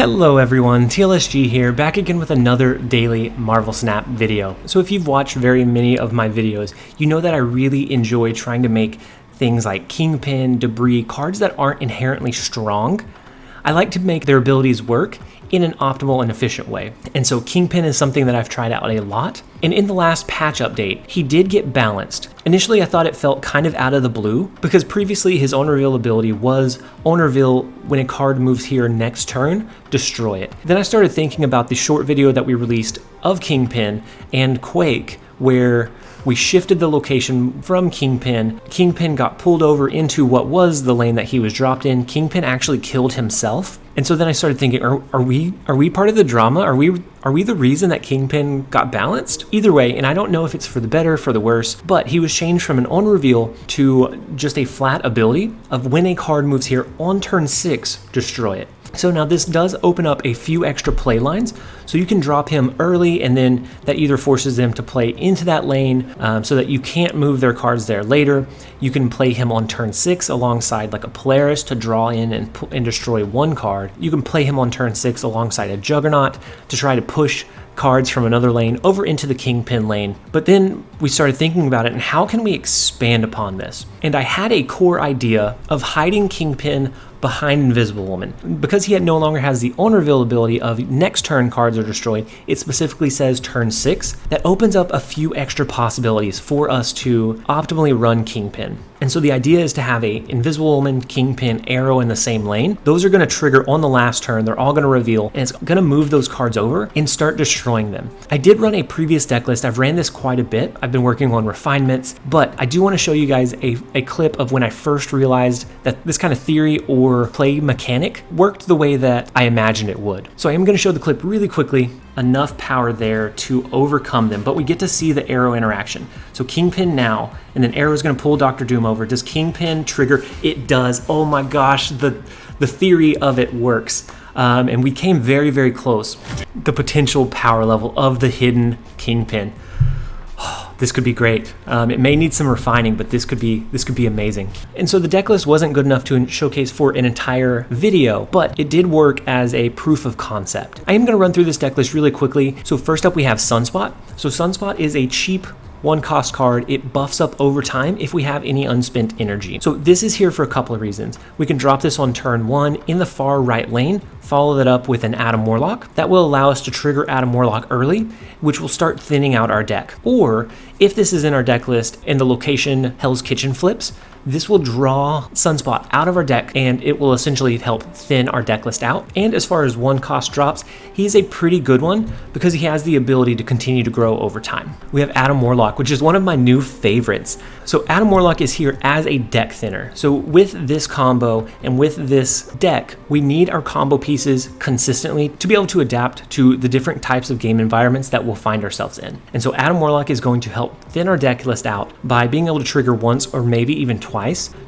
Hello everyone, TLSG here, back again with another daily Marvel Snap video. So if you've watched very many of my videos, you know that I really enjoy trying to make things like Kingpin, Debris, cards that aren't inherently strong. I like to make their abilities work in an optimal and efficient way. And so Kingpin is something that I've tried out a lot. And in the last patch update, he did get balanced. Initially, I thought it felt kind of out of the blue because previously his on reveal ability was on reveal when a card moves here next turn, destroy it. Then I started thinking about the short video that we released of Kingpin and Quake, where we shifted the location from Kingpin. Kingpin got pulled over into what was the lane that he was dropped in. Kingpin actually killed himself. And so then I started thinking, are we part of the drama? Are we the reason that Kingpin got balanced? Either way, and I don't know if it's for the better, for the worse, but he was changed from an on reveal to just a flat ability of when a card moves here on turn 6, destroy it. So now this does open up a few extra play lines, so you can drop him early and then that either forces them to play into that lane so that you can't move their cards there later. You can play him on turn 6 alongside like a Polaris to draw in and destroy one card. You can play him on turn 6 alongside a Juggernaut to try to push cards from another lane over into the Kingpin lane. But then we started thinking about it and how can we expand upon this? And I had a core idea of hiding Kingpin behind Invisible Woman. Because he no longer has the on reveal ability of next turn cards are destroyed, it specifically says turn 6. That opens up a few extra possibilities for us to optimally run Kingpin. And so the idea is to have a Invisible Woman, Kingpin, Aero in the same lane. Those are going to trigger on the last turn. They're all going to reveal, and it's going to move those cards over and start destroying them. I did run a previous deck list. I've ran this quite a bit. I've been working on refinements, but I do want to show you guys a clip of when I first realized that this kind of theory or play mechanic worked the way that I imagined it would. So I am going to show the clip really quickly. Enough power there to overcome them, but we get to see the Aero interaction. So Kingpin now, and then Aero is going to pull Dr. Doom over. Does Kingpin trigger? It does. Oh my gosh, the theory of it works. And we came very, very close. The potential power level of the hidden Kingpin. This could be great. It may need some refining, but this could be amazing. And so the deck list wasn't good enough to showcase for an entire video, but it did work as a proof of concept. I am going to run through this deck list really quickly. So first up we have Sunspot. So Sunspot is a cheap one cost card. It buffs up over time if we have any unspent energy. So this is here for a couple of reasons. We can drop this on turn 1 in the far right lane, follow that up with an Adam Warlock. That will allow us to trigger Adam Warlock early, which will start thinning out our deck. Or if this is in our deck list and the location Hell's Kitchen flips, this will draw Sunspot out of our deck and it will essentially help thin our deck list out. And as far as one cost drops, he's a pretty good one because he has the ability to continue to grow over time. We have Adam Warlock, which is one of my new favorites. So Adam Warlock is here as a deck thinner. So with this combo and with this deck, we need our combo pieces consistently to be able to adapt to the different types of game environments that we'll find ourselves in. And so Adam Warlock is going to help thin our deck list out by being able to trigger once or maybe even twice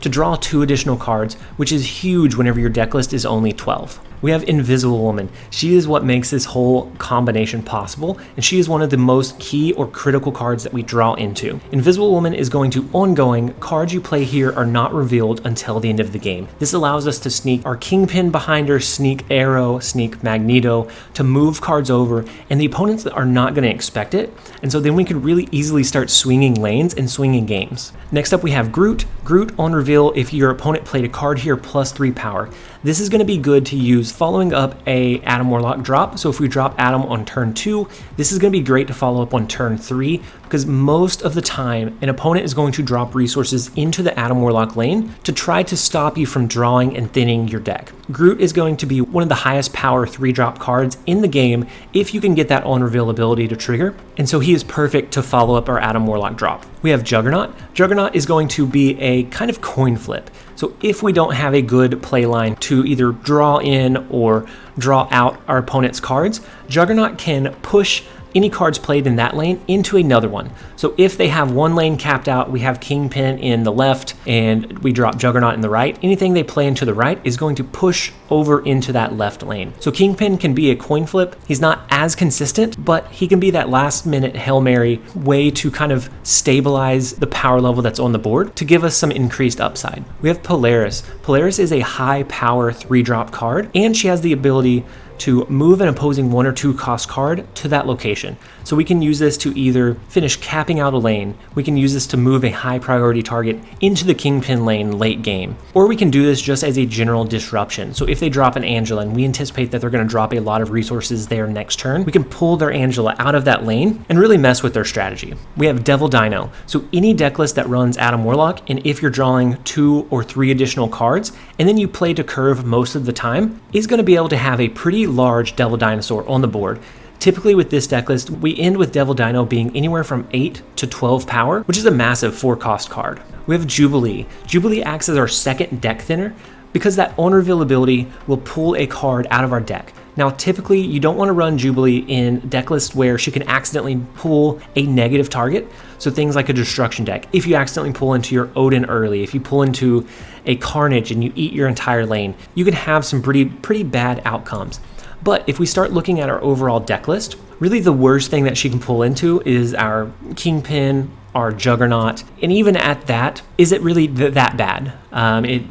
to draw 2 additional cards, which is huge whenever your deck list is only 12. We have Invisible Woman. She is what makes this whole combination possible, and she is one of the most key or critical cards that we draw into. Invisible Woman is going to ongoing. Cards you play here are not revealed until the end of the game. This allows us to sneak our Kingpin behind her, sneak Aero, sneak Magneto, to move cards over, and the opponents are not going to expect it, and so then we could really easily start swinging lanes and swinging games. Next up we have Groot. Groot on reveal if your opponent played a card here plus 3 power. This is going to be good to use following up a Adam Warlock drop. So if we drop Adam on turn 2, this is going to be great to follow up on turn 3 because most of the time an opponent is going to drop resources into the Adam Warlock lane to try to stop you from drawing and thinning your deck. Groot is going to be one of the highest power 3-drop cards in the game if you can get that on reveal ability to trigger, and so he is perfect to follow up our Adam Warlock drop. We have Juggernaut. Juggernaut is going to be a kind of coin flip. So if we don't have a good play line to either draw in or draw out our opponent's cards, Juggernaut can push any cards played in that lane into another one. So if they have one lane capped out, we have Kingpin in the left and we drop Juggernaut in the right, anything they play into the right is going to push over into that left lane. So Kingpin can be a coin flip. He's not as consistent, but he can be that last minute Hail Mary way to kind of stabilize the power level that's on the board to give us some increased upside. We have Polaris. Polaris is a high power 3-drop card, and she has the ability to move an opposing 1 or 2 cost card to that location. So we can use this to either finish capping out a lane, we can use this to move a high priority target into the Kingpin lane late game, or we can do this just as a general disruption. So if they drop an Angela and we anticipate that they're going to drop a lot of resources there next turn, we can pull their Angela out of that lane and really mess with their strategy. We have Devil Dino. So any deck list that runs Adam Warlock, and if you're drawing 2 or 3 additional cards, and then you play to curve most of the time, is going to be able to have a pretty large Devil Dinosaur on the board. Typically with this deck list, we end with Devil Dino being anywhere from 8 to 12 power, which is a massive 4-cost card. We have Jubilee. Jubilee acts as our second deck thinner because that on reveal ability will pull a card out of our deck. Now, typically, you don't want to run Jubilee in deck lists where she can accidentally pull a negative target. So things like a Destruction deck. If you accidentally pull into your Odin early, if you pull into a Carnage and you eat your entire lane, you can have some pretty bad outcomes. But if we start looking at our overall deck list, really the worst thing that she can pull into is our Kingpin, our Juggernaut, and even at that, is it really that bad?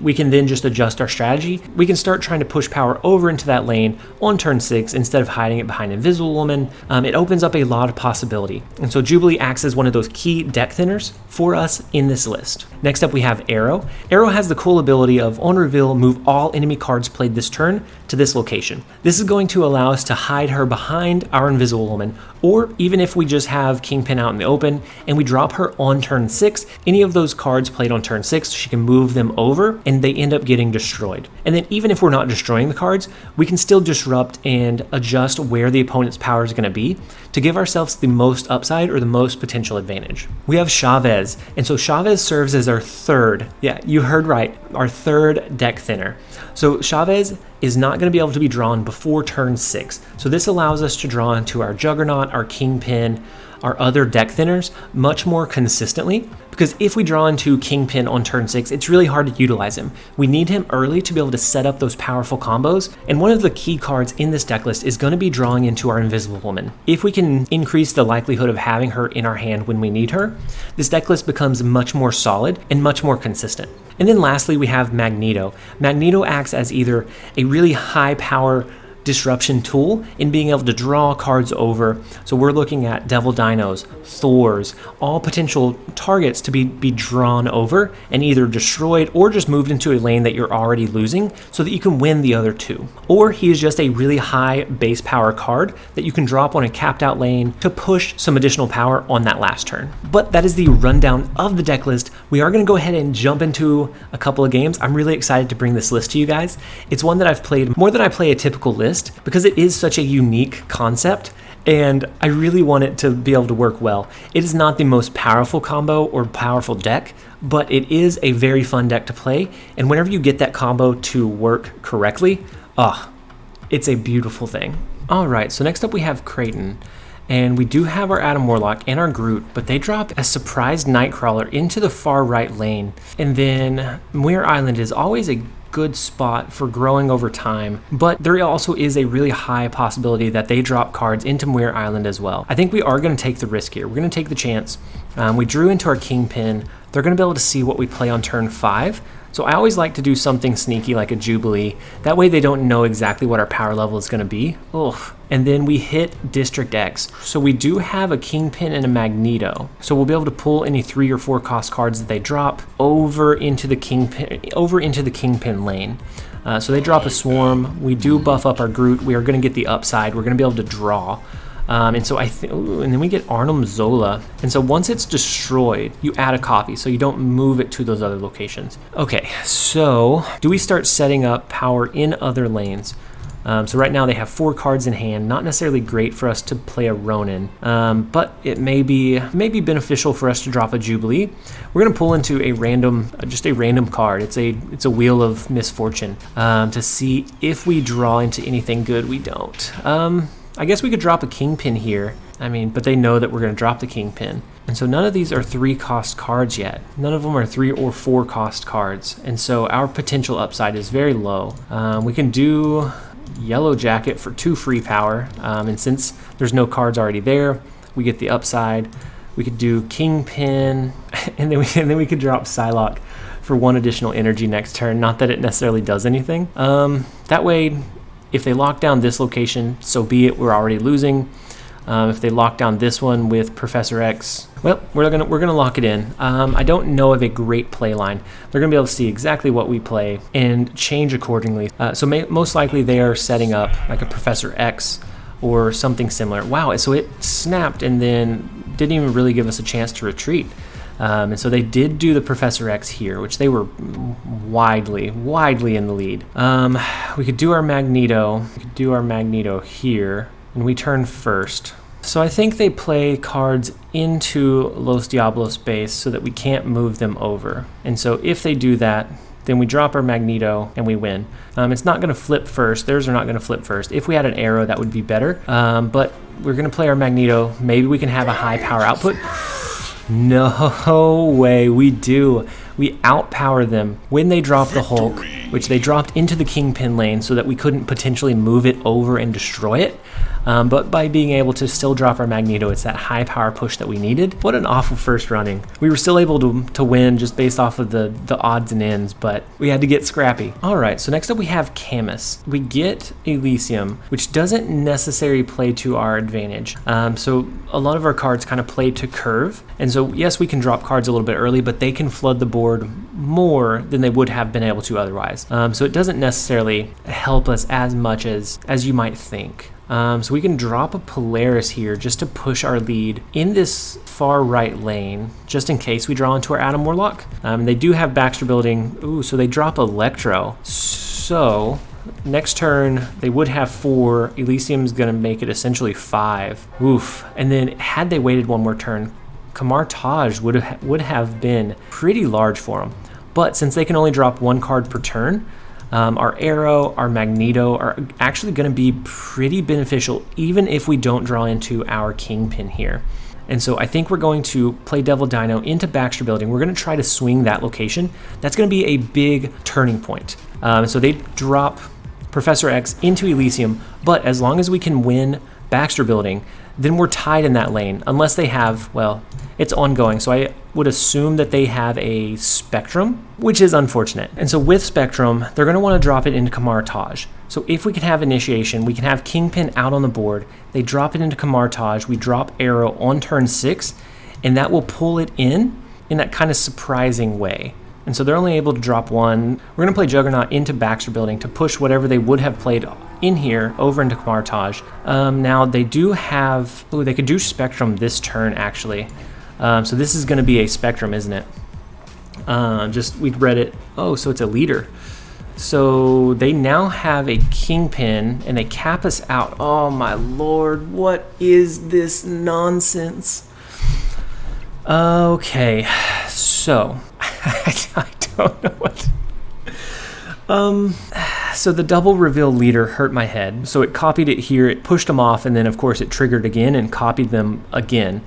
We can then just adjust our strategy. We can start trying to push power over into that lane on turn 6 instead of hiding it behind Invisible Woman. It opens up a lot of possibility. And so Jubilee acts as one of those key deck thinners for us in this list. Next up we have Aero. Aero has the cool ability of on reveal, move all enemy cards played this turn to this location. This is going to allow us to hide her behind our Invisible Woman, or even if we just have Kingpin out in the open and we drop her on turn 6, any of those cards played on turn 6, she can move them over and they end up getting destroyed. And then even if we're not destroying the cards, we can still disrupt and adjust where the opponent's power is going to be to give ourselves the most upside or the most potential advantage. We have Chavez, and so Chavez serves as our third, yeah, you heard right, our third deck thinner. So Chavez is not going to be able to be drawn before turn 6. So this allows us to draw into our Juggernaut, our Kingpin, our other deck thinners much more consistently, because if we draw into Kingpin on turn 6, it's really hard to utilize him. We need him early to be able to set up those powerful combos, and one of the key cards in this deck list is going to be drawing into our Invisible Woman. If we can increase the likelihood of having her in our hand when we need her, this deck list becomes much more solid and much more consistent. And then lastly, we have Magneto. Magneto acts as either a really high power disruption tool in being able to draw cards over. So we're looking at Devil Dinos, Thors, all potential targets to be drawn over and either destroyed or just moved into a lane that you're already losing so that you can win the other two. Or he is just a really high base power card that you can drop on a capped out lane to push some additional power on that last turn. But that is the rundown of the deck list. We are going to go ahead and jump into a couple of games. I'm really excited to bring this list to you guys. It's one that I've played more than I play a typical list, because it is such a unique concept and I really want it to be able to work well. It is not the most powerful combo or powerful deck, but it is a very fun deck to play, and whenever you get that combo to work correctly, it's a beautiful thing. Alright, so next up we have Creighton. And we do have our Adam Warlock and our Groot, but they drop a surprise Nightcrawler into the far right lane. And then Muir Island is always a good spot for growing over time, but there also is a really high possibility that they drop cards into Muir Island as well. I think we are going to take the risk here. We're going to take the chance. We drew into our Kingpin. They're going to be able to see what we play on turn 5. So I always like to do something sneaky like a Jubilee. That way they don't know exactly what our power level is going to be. And then we hit District X. So we do have a Kingpin and a Magneto. So we'll be able to pull any 3 or 4 cost cards that they drop over into the Kingpin lane. So they drop a Swarm. We do buff up our Groot. We are going to get the upside. We're going to be able to draw. And so and then we get Arnhem Zola. And so once it's destroyed, you add a copy, so you don't move it to those other locations. Okay, so do we start setting up power in other lanes? So right now they have 4 cards in hand, not necessarily great for us to play a Ronin, but it may be beneficial for us to drop a Jubilee. We're gonna pull into a random card. It's a Wheel of Misfortune to see if we draw into anything good. We don't. I guess we could drop a Kingpin here. But they know that we're going to drop the Kingpin. And so none of these are 3 cost cards yet. None of them are 3 or 4 cost cards. And so our potential upside is very low. We can do Yellow Jacket for 2 free power. And since there's no cards already there, we get the upside. We could do Kingpin, and then we could drop Psylocke for 1 additional energy next turn. Not that it necessarily does anything. That way, If they lock down this location, so be it, we're already losing. If they lock down this one with Professor X, well, we're gonna lock it in. I don't know of a great play line. They're gonna be able to see exactly what we play and change accordingly. Most likely they are setting up like a Professor X or something similar. Wow, so it snapped and then didn't even really give us a chance to retreat. And so they did do the Professor X here, which they were widely in the lead. We could do our Magneto. We could do our Magneto here, and we turn first. So I think they play cards into Los Diablos base so that we can't move them over. And so if they do that, then we drop our Magneto and we win. It's not going to flip first. Theirs are not going to flip first. If we had an Aero, that would be better. But we're going to play our Magneto. Maybe we can have a high power output. No way, we do. We outpower them when they drop the Hulk, which they dropped into the Kingpin lane so that we couldn't potentially move it over and destroy it. But by being able to still drop our Magneto, it's that high power push that we needed. What an awful first running. We were still able to win just based off of the odds and ends, but we had to get scrappy. All right, so next up we have Camus. We get Elysium, which doesn't necessarily play to our advantage. So a lot of our cards kind of play to curve. And so yes, we can drop cards a little bit early, but they can flood the board more than they would have been able to otherwise. So it doesn't necessarily help us as much as you might think. So we can drop a Polaris here just to push our lead in this far right lane, just in case we draw into our Adam Warlock. They do have Baxter building. Ooh, so they drop Electro. So next turn, they would have 4. Elysium's going to make it essentially 5. Oof. And then had they waited one more turn, Kamar Taj would have been pretty large for them. But since they can only drop 1 card per turn, our Aero, our Magneto are actually going to be pretty beneficial even if we don't draw into our Kingpin here. And so I think we're going to play Devil Dino into Baxter Building. We're going to try to swing that location. That's going to be a big turning point. So they drop Professor X into Elysium, but as long as we can win Baxter Building, then we're tied in that lane, unless they have, well, it's ongoing. So I would assume that they have a Spectrum, which is unfortunate. And so with Spectrum, they're going to want to drop it into Kamar Taj. So if we can have Initiation, we can have Kingpin out on the board. They drop it into Kamar Taj. We drop Aero on turn 6, and that will pull it in that kind of surprising way. And so they're only able to drop 1. We're going to play Juggernaut into Baxter Building to push whatever they would have played in here over into Kamar Taj. Now they do have, they could do Spectrum this turn actually. So this is going to be a Spectrum, isn't it? We'd read it. Oh, so it's a leader. So they now have a Kingpin and they cap us out. Oh my lord, what is this nonsense? Okay, so I don't know what. So the double reveal leader hurt my head. So it copied it here, it pushed them off, and then of course it triggered again and copied them again.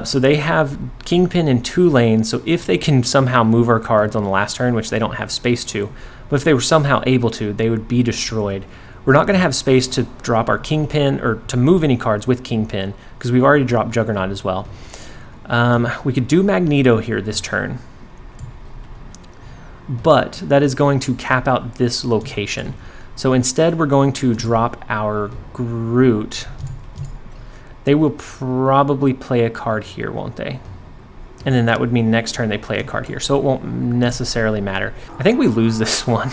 So they have Kingpin in 2 lanes, so if they can somehow move our cards on the last turn, which they don't have space to, but if they were somehow able to, they would be destroyed. We're not going to have space to drop our Kingpin or to move any cards with Kingpin, because we've already dropped Juggernaut as well. We could do Magneto here this turn, but that is going to cap out this location. So instead we're going to drop our Groot. They will probably play a card here, won't they? And then that would mean next turn they play a card here, so it won't necessarily matter. I think we lose this one,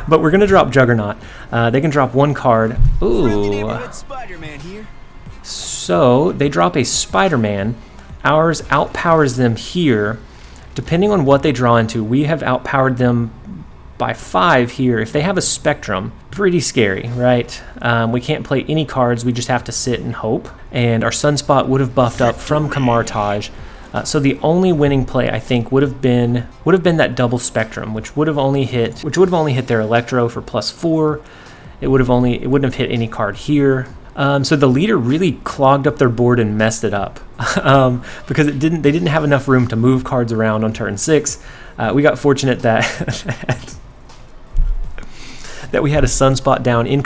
but we're going to drop Juggernaut. They can drop 1 card. Ooh. So they drop a Spider-Man. Ours outpowers them here. Depending on what they draw into, we have outpowered them by 5 here. If they have a Spectrum, pretty scary, right? We can't play any cards. We just have to sit and hope. And our Sunspot would have buffed up from Kamar Taj. So the only winning play, I think, would have been that double Spectrum, which would have only hit their Electro for +4. It wouldn't have hit any card here. So the leader really clogged up their board and messed it up because they didn't have enough room to move cards around on turn 6. We got fortunate that that we had a Sunspot down in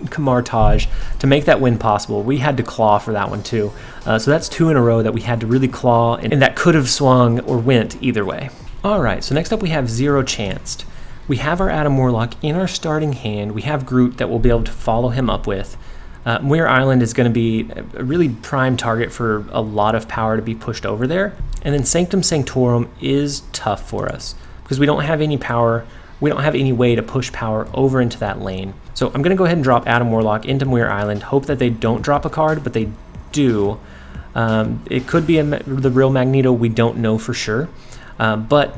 Kamar Taj to make that win possible. We had to claw for that one too. So that's 2 in a row that we had to really claw, and that could have swung or went either way. All right, so next up we have Zero Chanced. We have our Adam Warlock in our starting hand. We have Groot that we'll be able to follow him up with. Muir Island is going to be a really prime target for a lot of power to be pushed over there. And then Sanctum Sanctorum is tough for us because we don't have any power. We don't have any way to push power over into that lane. So I'm going to go ahead and drop Adam Warlock into Muir Island, hope that they don't drop a card, but they do. It could be the real Magneto. We don't know for sure. But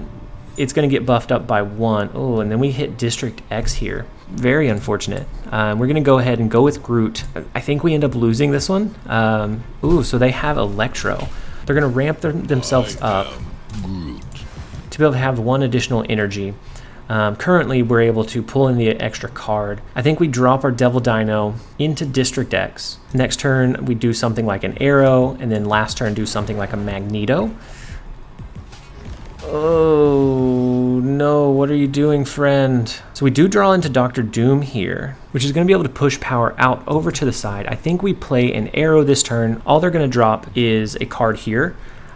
it's going to get buffed up by 1. Oh, and then we hit District X here. Very unfortunate. We're going to go ahead and go with Groot. I think we end up losing this one. So they have Electro. They're going to ramp themselves up to be able to have 1 additional energy. Currently, we're able to pull in the extra card. I think we drop our Devil Dino into District X. Next turn, we do something like an Aero, and then last turn do something like a Magneto. Oh, no, what are you doing, friend? So we do draw into Dr. Doom here, which is going to be able to push power out over to the side. I think we play an Aero this turn. All they're going to drop is a card here.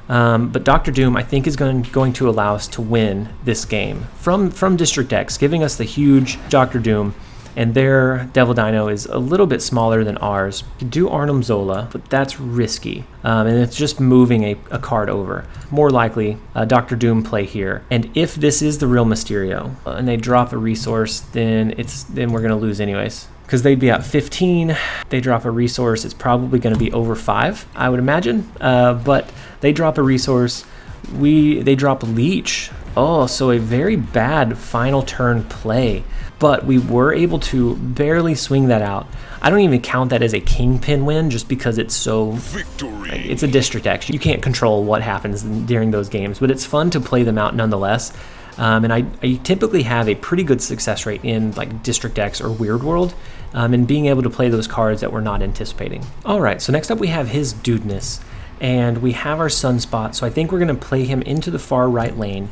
But Dr. Doom, I think, is going to allow us to win this game from District X, giving us the huge Dr. Doom, and their Devil Dino is a little bit smaller than ours. You do Arnim Zola, but that's risky, and it's just moving a card over. More likely, Dr. Doom play here, and if this is the real Mysterio, and they drop a resource, then we're going to lose anyways. Because they'd be at 15, they drop a resource, it's probably going to be over 5, I would imagine. But they drop a resource, they drop Leech. Oh, so a very bad final turn play. But we were able to barely swing that out. I don't even count that as a Kingpin win just because it's so... Victory. It's a District X. You can't control what happens during those games, but it's fun to play them out nonetheless. And I typically have a pretty good success rate in like District X or Weird World, and being able to play those cards that we're not anticipating. All right, so next up we have his Dudeness, and we have our Sunspot, so I think we're going to play him into the far right lane.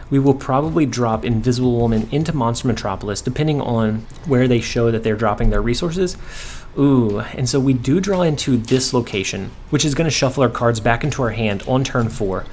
We will probably drop Invisible Woman into Monster Metropolis, depending on where they show that they're dropping their resources. Ooh, and so we do draw into this location, which is going to shuffle our cards back into our hand on turn 4.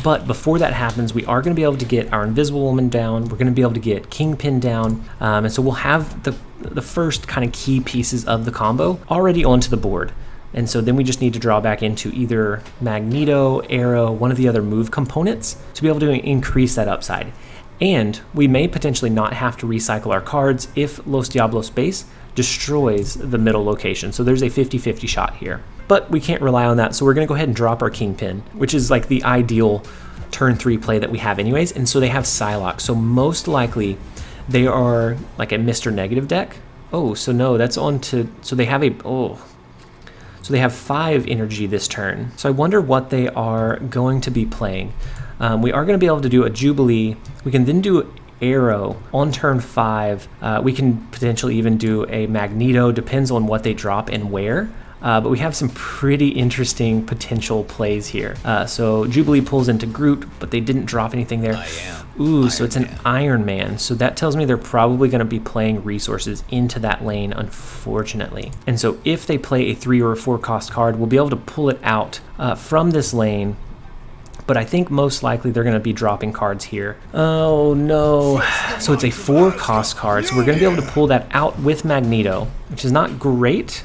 But before that happens, we are going to be able to get our Invisible Woman down. We're going to be able to get Kingpin down. And so we'll have the first kind of key pieces of the combo already onto the board. And so then we just need to draw back into either Magneto, Aero, one of the other move components to be able to increase that upside. And we may potentially not have to recycle our cards if Los Diablos base destroys the middle location. So there's a 50-50 shot here. But we can't rely on that, so we're going to go ahead and drop our Kingpin, which is like the ideal turn 3 play that we have anyways. And so they have Psylocke, so most likely they are like a Mr. Negative deck. Oh, so no, that's on to... So they have So they have 5 energy this turn. So I wonder what they are going to be playing. We are going to be able to do a Jubilee. We can then do Aero on turn 5. We can potentially even do a Magneto, depends on what they drop and where. But we have some pretty interesting potential plays here. So Jubilee pulls into Groot, but they didn't drop anything there. Ooh, so it's an Iron Man. So that tells me they're probably going to be playing resources into that lane, unfortunately. And so if they play a 3 or a 4 cost card, we'll be able to pull it out from this lane. But I think most likely they're going to be dropping cards here. Oh no. So it's a 4 cost card. So we're going to be able to pull that out with Magneto, which is not great.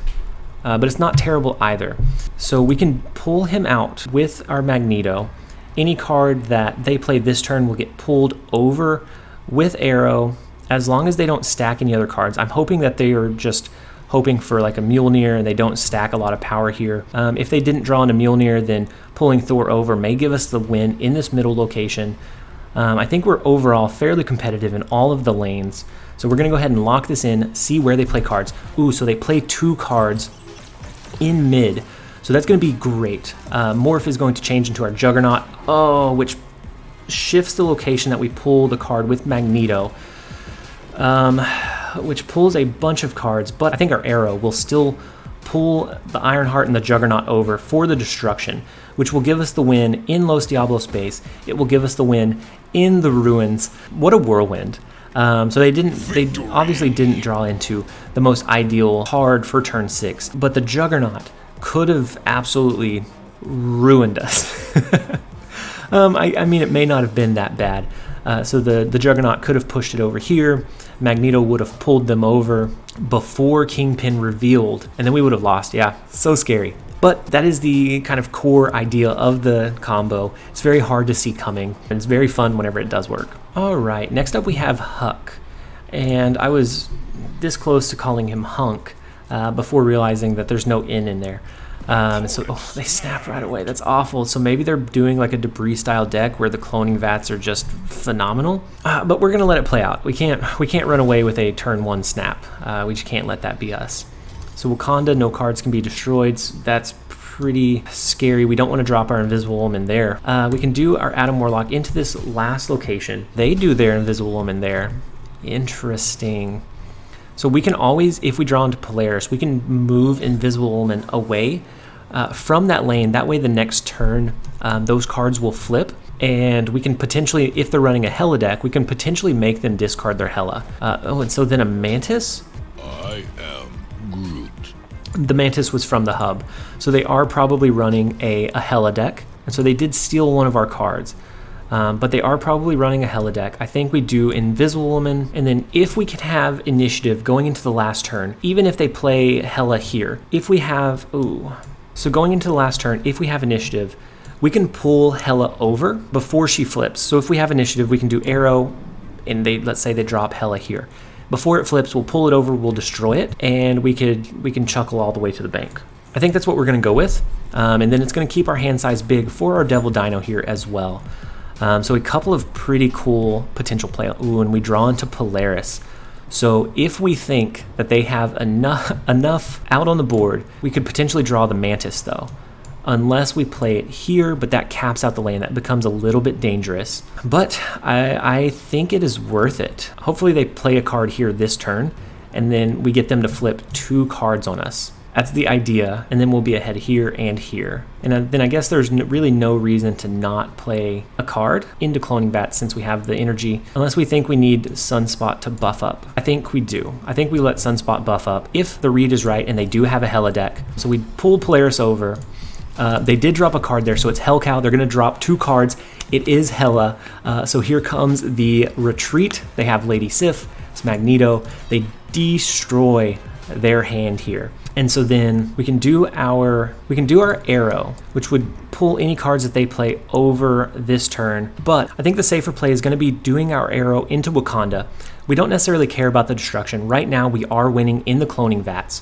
But it's not terrible either. So we can pull him out with our Magneto. Any card that they play this turn will get pulled over with Aero, as long as they don't stack any other cards. I'm hoping that they are just hoping for like a Mjolnir and they don't stack a lot of power here. If they didn't draw in a Mjolnir, then pulling Thor over may give us the win in this middle location. I think we're overall fairly competitive in all of the lanes. So we're going to go ahead and lock this in, see where they play cards. Ooh, so they play 2 cards in mid, so that's going to be great. Morph is going to change into our Juggernaut, which shifts the location that we pull the card with Magneto, which pulls a bunch of cards, but I think our Aero will still pull the Ironheart and the Juggernaut over for the destruction, which will give us the win in Los Diablos base. It will give us the win in the Ruins. What a whirlwind. So they obviously didn't draw into the most ideal card for turn 6, but the Juggernaut could have absolutely ruined us. I mean, it may not have been that bad, So the Juggernaut could have pushed it over here. Magneto would have pulled them over before Kingpin revealed, and then we would have lost. Yeah, so scary. But that is the kind of core idea of the combo. It's very hard to see coming, and it's very fun whenever it does work. All right, next up we have Huck. And I was this close to calling him Hunk before realizing that there's no N in there. They snap right away. That's awful. So maybe they're doing like a debris style deck where the cloning vats are just phenomenal. But we're gonna let it play out. We can't run away with a turn 1 snap. We just can't let that be us. So Wakanda, no cards can be destroyed. So that's pretty scary. We don't want to drop our Invisible Woman there. We can do our Adam Warlock into this last location. They do their Invisible Woman there. Interesting. So we can always, if we draw into Polaris, we can move Invisible Woman away from that lane. That way the next turn, those cards will flip. And we can potentially, if they're running a Hela deck, we can potentially make them discard their Hela. And so then a Mantis? I am Groot. The Mantis was from the hub. So they are probably running a Hela deck. And so they did steal one of our cards. But they are probably running a Hela deck. I think we do Invisible Woman. And then if we can have initiative going into the last turn, even if they play Hela here, if we have, so going into the last turn, if we have initiative, we can pull Hela over before she flips. So if we have initiative, we can do Aero, and let's say they drop Hela here. Before it flips, we'll pull it over, we'll destroy it, and we can chuckle all the way to the bank. I think that's what we're going to go with, and then it's going to keep our hand size big for our Devil Dino here as well. So a couple of pretty cool potential play. And we draw into Polaris. So if we think that they have enough out on the board, we could potentially draw the Mantis though. Unless we play it here, but that caps out the lane. That becomes a little bit dangerous. But I think it is worth it. Hopefully they play a card here this turn, and then we get them to flip 2 cards on us. That's the idea, and then we'll be ahead here and here. And then I guess there's really no reason to not play a card into Cloning Bat since we have the energy, unless we think we need Sunspot to buff up. I think we do. I think we let Sunspot buff up if the read is right and they do have a Hela deck. So we pull Polaris over. They did drop a card there, so it's Hellcow. They're going to drop 2 cards. It is Hela. So here comes the retreat. They have Lady Sif. It's Magneto. They destroy their hand here. And so then we can do our Aero, which would pull any cards that they play over this turn. But I think the safer play is going to be doing our Aero into Wakanda. We don't necessarily care about the destruction. Right now, we are winning in the cloning vats.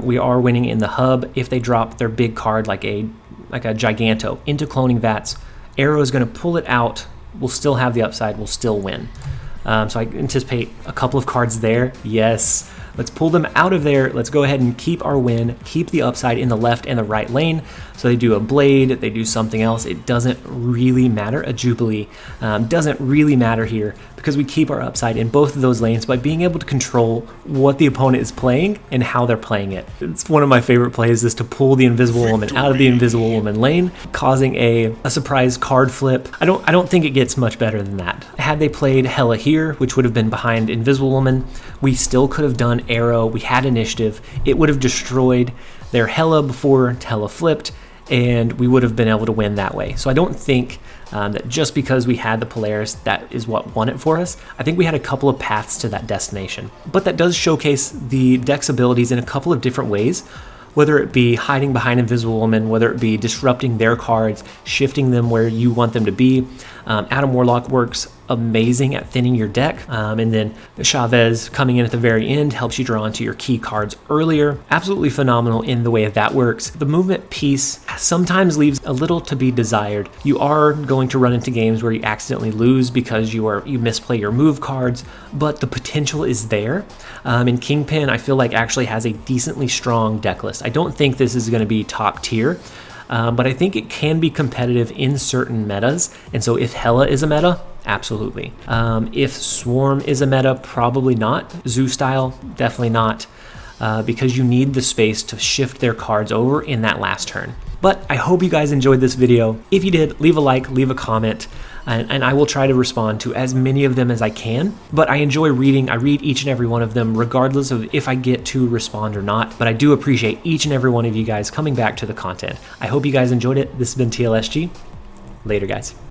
We are winning in the hub. If they drop their big card like a Giganto into cloning vats, Aero is going to pull it out. We'll still have the upside. We'll still win. So I anticipate a couple of cards there. Yes. Let's pull them out of there. Let's go ahead and keep our win, keep the upside in the left and the right lane. So they do a Blade, they do something else. It doesn't really matter. A Jubilee doesn't really matter here because we keep our upside in both of those lanes by being able to control what the opponent is playing and how they're playing it. It's one of my favorite plays is to pull the Invisible Woman out of the Invisible Woman lane, causing a surprise card flip. I don't think it gets much better than that. Had they played Hela here, which would have been behind Invisible Woman, we still could have done Aero. We had initiative. It would have destroyed their Hela before Hela flipped, and we would have been able to win that way. So I don't think that just because we had the Polaris, that is what won it for us. I think we had a couple of paths to that destination. But that does showcase the deck's abilities in a couple of different ways, whether it be hiding behind Invisible Woman, whether it be disrupting their cards, shifting them where you want them to be. Adam Warlock works amazing at thinning your deck, and then Chavez coming in at the very end helps you draw into your key cards earlier. Absolutely phenomenal in the way that works. The movement piece sometimes leaves a little to be desired. You are going to run into games where you accidentally lose because you misplay your move cards, but the potential is there. And Kingpin, I feel like actually has a decently strong deck list. I don't think this is going to be top tier, but I think it can be competitive in certain metas. And so if Hela is a meta, absolutely. If Swarm is a meta, probably not. Zoo style, definitely not, because you need the space to shift their cards over in that last turn. But I hope you guys enjoyed this video. If you did, leave a like, leave a comment, and I will try to respond to as many of them as I can. But I enjoy reading. I read each and every one of them, regardless of if I get to respond or not. But I do appreciate each and every one of you guys coming back to the content. I hope you guys enjoyed it. This has been TLSG. Later, guys.